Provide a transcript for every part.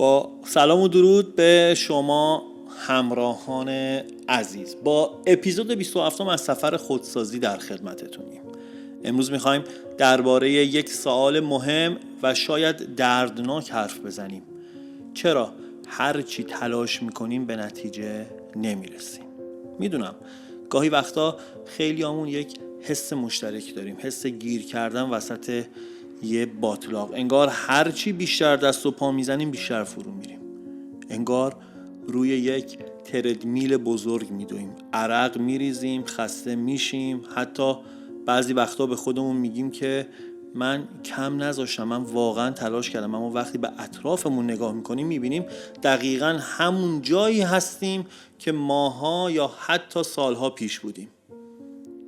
با سلام و درود به شما همراهان عزیز. با اپیزود 27 از سفر خودسازی در خدمتتونیم. امروز میخوایم درباره یک سوال مهم و شاید دردناک حرف بزنیم. چرا هر چی تلاش میکنیم به نتیجه نمیرسیم؟ میدونم گاهی وقتا خیلیامون یک حس مشترک داریم، حس گیر کردن وسط یه باتلاق. انگار هر چی بیشتر دست و پا میزنیم بیشتر فرو میریم. انگار روی یک تردمیل بزرگ میدویم، عرق میریزیم، خسته میشیم. حتی بعضی وقتا به خودمون میگیم که من کم نذاشتم، من واقعا تلاش کردم. اما وقتی به اطرافمون نگاه میکنیم میبینیم دقیقاً همون جایی هستیم که ماها یا حتی سالها پیش بودیم.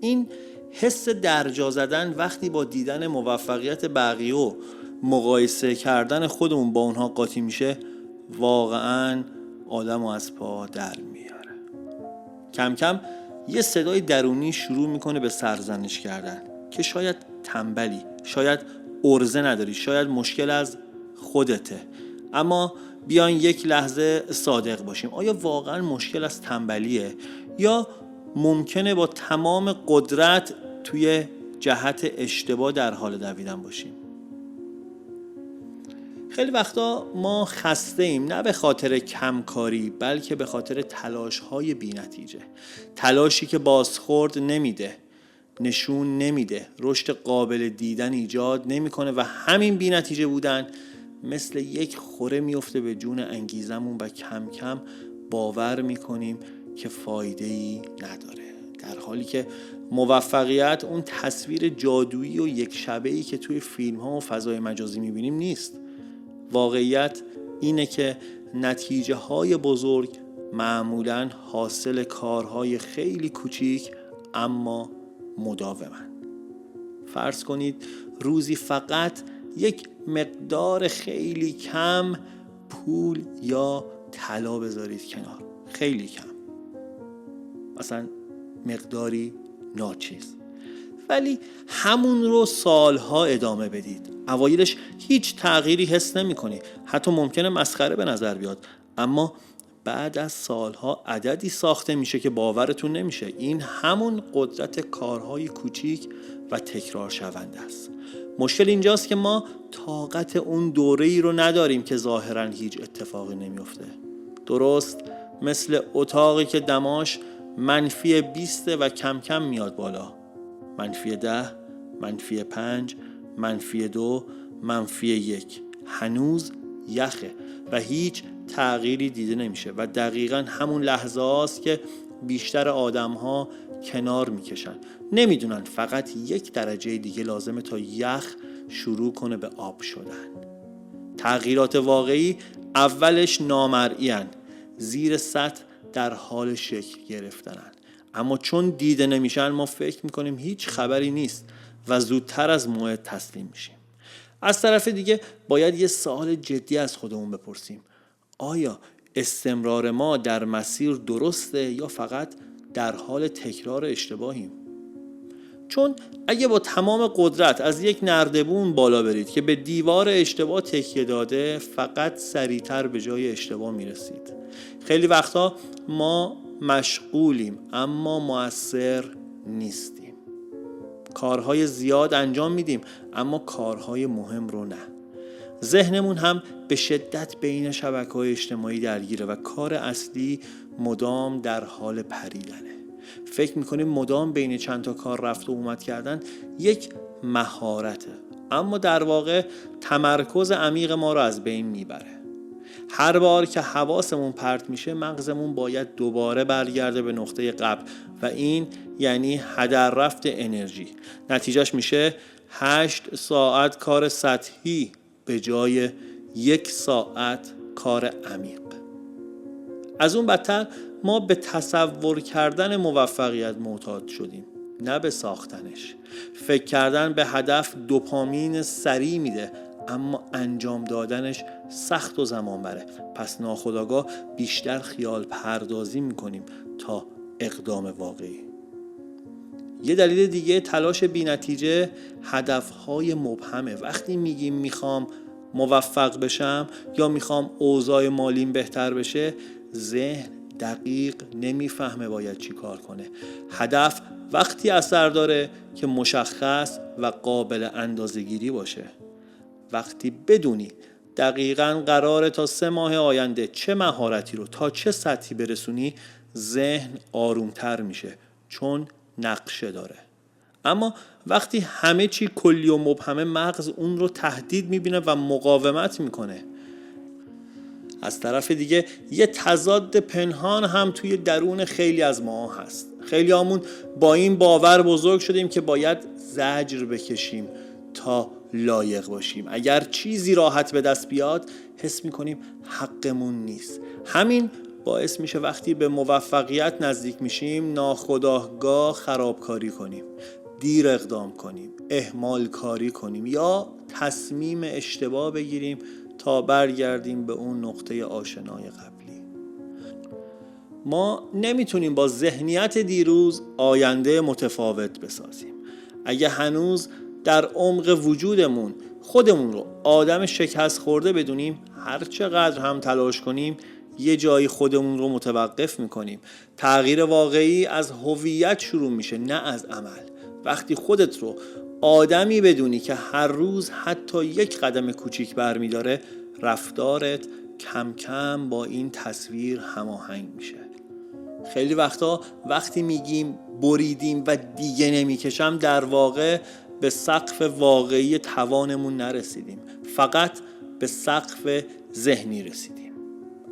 این حس درجا زدن وقتی با دیدن موفقیت بقیه و مقایسه کردن خودمون با اونها قاطی میشه، واقعاً آدمو از پا در میاره. کم کم یه صدای درونی شروع میکنه به سرزنش کردن که شاید تنبلی، شاید عرضه نداری، شاید مشکل از خودته. اما بیاین یک لحظه صادق باشیم. آیا واقعاً مشکل از تنبلیه یا ممکنه با تمام قدرت توی جهت اشتباه در حال دویدن باشیم؟ خیلی وقتا ما خسته ایم، نه به خاطر کمکاری بلکه به خاطر تلاش‌های بی‌نتیجه. تلاشی که بازخورد نمیده، نشون نمیده، رشد قابل دیدن ایجاد نمیکنه و همین بی‌نتیجه بودن مثل یک خوره میفته به جون انگیزمون و کم کم باور میکنیم که فایده‌ای نداره. در حالی که موفقیت اون تصویر جادویی و یک شبه‌ای که توی فیلم‌ها و فضای مجازی میبینیم نیست. واقعیت اینه که نتیجه های بزرگ معمولاً حاصل کارهای خیلی کوچیک اما مداومن. فرض کنید روزی فقط یک مقدار خیلی کم پول یا طلا بذارید کنار، خیلی کم، مثلا مقداری ناچیز، ولی همون رو سالها ادامه بدید. اوایلش هیچ تغییری حس نمی کنی، حتی ممکنه مسخره به نظر بیاد، اما بعد از سالها عددی ساخته میشه که باورتون نمیشه. این همون قدرت کارهای کوچیک و تکرار شونده است. مشکل اینجاست که ما طاقت اون دوره‌ای رو نداریم که ظاهراً هیچ اتفاقی نمیفته. درست مثل اتاقی که دماش -20 و کم کم میاد بالا، -10، -5، -2، -1. هنوز یخه و هیچ تغییری دیده نمیشه و دقیقاً همون لحظه هاست که بیشتر آدم ها کنار میکشن. نمیدونن فقط 1 درجه دیگه لازمه تا یخ شروع کنه به آب شدن. تغییرات واقعی اولش نامرئی‌اند، زیر سطح در حال شکل گرفتنن، اما چون دیده نمیشن ما فکر میکنیم هیچ خبری نیست و زودتر از موعد تسلیم میشیم. از طرف دیگه باید یه سوال جدی از خودمون بپرسیم: آیا استمرار ما در مسیر درسته یا فقط در حال تکرار اشتباهیم؟ چون اگه با تمام قدرت از یک نردبون بالا برید که به دیوار اشتباه تکیه داده، فقط سریعتر به جای اشتباه میرسید. خیلی وقتا ما مشغولیم اما مؤثر نیستیم. کارهای زیاد انجام میدیم اما کارهای مهم رو نه. ذهنمون هم به شدت بین شبکه‌های اجتماعی درگیره و کار اصلی مدام در حال پریدنه. فکر میکنیم مدام بین چند تا کار رفت و اومد کردن یک مهارته، اما در واقع تمرکز عمیق ما رو از بین میبره. هر بار که حواسمون پرت میشه مغزمون باید دوباره برگرده به نقطه قبل و این یعنی هدر رفت انرژی. نتیجهش میشه 8 ساعت کار سطحی به جای 1 ساعت کار عمیق. از اون بدتر ما به تصور کردن موفقیت معتاد شدیم، نه به ساختنش. فکر کردن به هدف دوپامین سریع میده اما انجام دادنش سخت و زمان بره. پس ناخودآگاه بیشتر خیال پردازی میکنیم تا اقدام واقعی. یه دلیل دیگه تلاش بی نتیجه هدفهای مبهمه. وقتی میگیم میخوام موفق بشم یا میخوام اوضاع مالیم بهتر بشه، ذهن دقیق نمیفهمه باید چی کار کنه. هدف وقتی اثر داره که مشخص و قابل اندازه‌گیری باشه. وقتی بدونی دقیقاً قراره تا 3 ماه آینده چه مهارتی رو تا چه سطحی برسونی، ذهن آرومتر میشه چون نقشه داره. اما وقتی همه چی کلی و مبهمه، مغز اون رو تهدید میبینه و مقاومت میکنه. از طرف دیگه یه تضاد پنهان هم توی درون خیلی از ما هست. خیلی همون با این باور بزرگ شدیم که باید زجر بکشیم تا لایق باشیم. اگر چیزی راحت به دست بیاد حس میکنیم حقمون نیست. همین باعث میشه وقتی به موفقیت نزدیک میشیم ناخودآگاه خرابکاری کنیم، دیر اقدام کنیم، اهمال کاری کنیم یا تصمیم اشتباه بگیریم تا برگردیم به اون نقطه آشنای قبلی. ما نمیتونیم با ذهنیت دیروز آینده متفاوت بسازیم. اگه هنوز در عمق وجودمون خودمون رو آدم شکست خورده بدونیم، هر چقدر هم تلاش کنیم یه جایی خودمون رو متوقف میکنیم. تغییر واقعی از هویت شروع میشه، نه از عمل. وقتی خودت رو آدمی بدونی که هر روز حتی یک قدم کوچیک برمیداره، رفتارت کم کم با این تصویر هماهنگ میشه. خیلی وقتا وقتی میگیم بریدیم و دیگه نمیکشم، در واقع به سقف واقعی توانمون نرسیدیم، فقط به سقف ذهنی رسیدیم.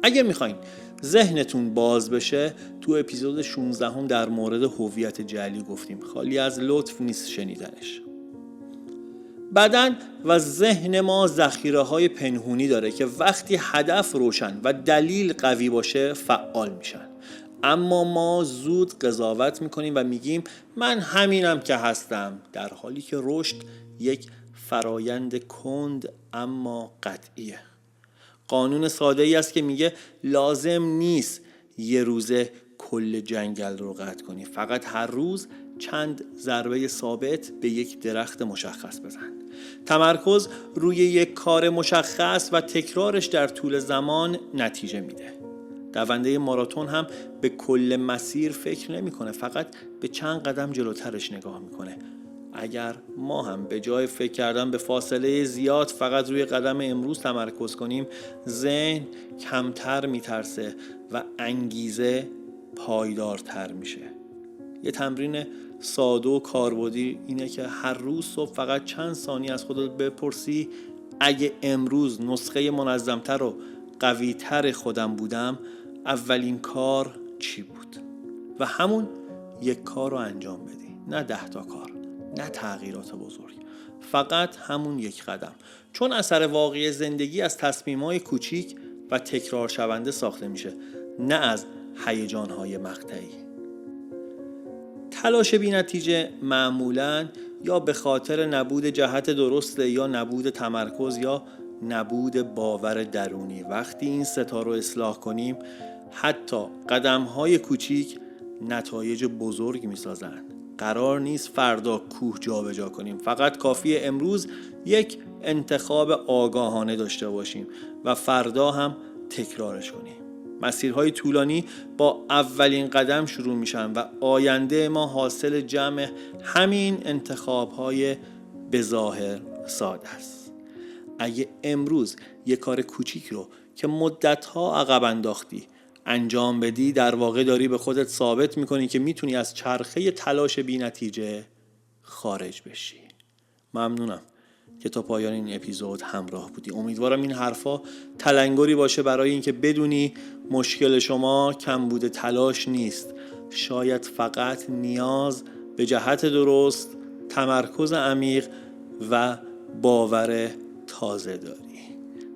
اگر میخواین ذهنتون باز بشه، تو اپیزود 16 هم در مورد هویت جعلی گفتیم، خالی از لطف نیست شنیدنش. بدن و ذهن ما ذخیره‌های پنهونی داره که وقتی هدف روشن و دلیل قوی باشه فعال میشن. اما ما زود قضاوت میکنیم و میگیم من همینم که هستم، در حالی که رشد یک فرایند کند اما قطعیه. قانون ساده ای است که میگه لازم نیست یه روزه کل جنگل رو قطع کنی، فقط هر روز چند ضربه ثابت به یک درخت مشخص بزن. تمرکز روی یک کار مشخص و تکرارش در طول زمان نتیجه میده. دونده ماراتون هم به کل مسیر فکر نمیکنه، فقط به چند قدم جلوترش نگاه میکنه. اگر ما هم به جای فکر کردن به فاصله زیاد فقط روی قدم امروز تمرکز کنیم، ذهن کمتر میترسه و انگیزه پایدارتر میشه. یه تمرین ساده و کاربردی اینه که هر روز صبح فقط چند ثانیه از خودت بپرسی اگه امروز نسخه منظمتر و قویتر خودم بودم، اولین کار چی بود؟ و همون یک کار رو انجام بدی، نه 10 تا کار، نه تغییرات بزرگ، فقط همون یک قدم. چون اثر واقعی زندگی از تصمیم‌های کوچیک و تکرار شونده ساخته میشه، نه از هیجان‌های مقطعی. تلاش بی نتیجه معمولاً یا به خاطر نبود جهت درسته، یا نبود تمرکز، یا نبود باور درونی. وقتی این ستا رو اصلاح کنیم، حتی قدم‌های کوچیک نتایج بزرگ می‌سازن. قرار نیست فردا کوه جابجا کنیم، فقط کافیه امروز یک انتخاب آگاهانه داشته باشیم و فردا هم تکرارش کنیم. مسیرهای طولانی با اولین قدم شروع میشن و آینده ما حاصل جمع همین انتخاب‌های بظاهر ساده است. اگه امروز یک کار کوچیک رو که مدت‌ها عقب انداختی انجام بدی، در واقع داری به خودت ثابت میکنی که میتونی از چرخه تلاش بی نتیجه خارج بشی. ممنونم که تا پایان این اپیزود همراه بودی. امیدوارم این حرفا تلنگری باشه برای اینکه بدونی مشکل شما کمبود تلاش نیست، شاید فقط نیاز به جهت درست، تمرکز عمیق و باور تازه داری.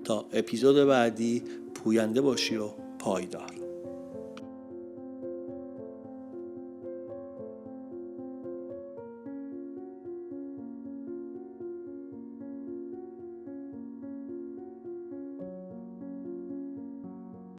تا اپیزود بعدی پوینده باشی و پایدار.